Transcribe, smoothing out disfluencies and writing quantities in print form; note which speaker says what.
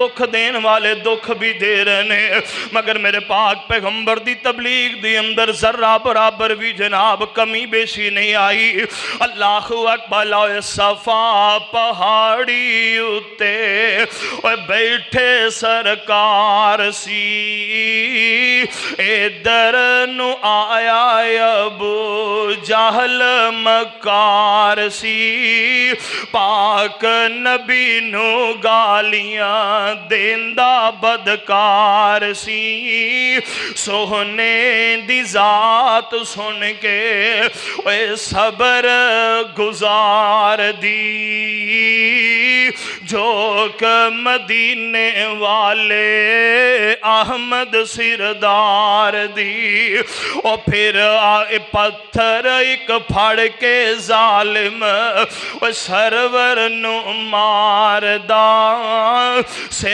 Speaker 1: दुख देने वाले दुख भी दे रहे ने, मगर मेरे पाक पैगंबर दी तबलीग दी अंदर जर्रा बराबर भी जनाब कमी बेशी नहीं आई। अल्लाह अकबर। सफा पहाड़ी उत्ते बैठे सरकार सी, इधर नु आया अबू जहल मकार सी, पाक नबी नु गालियां देंदा बदकार सी। सोहने दी जात सुन के ओए सबर गुजार दी, जो क मदीने वाले अहमद सिरदार दी। और फिर पत्थर एक फड़ के जालिम सरवर नु मारदा,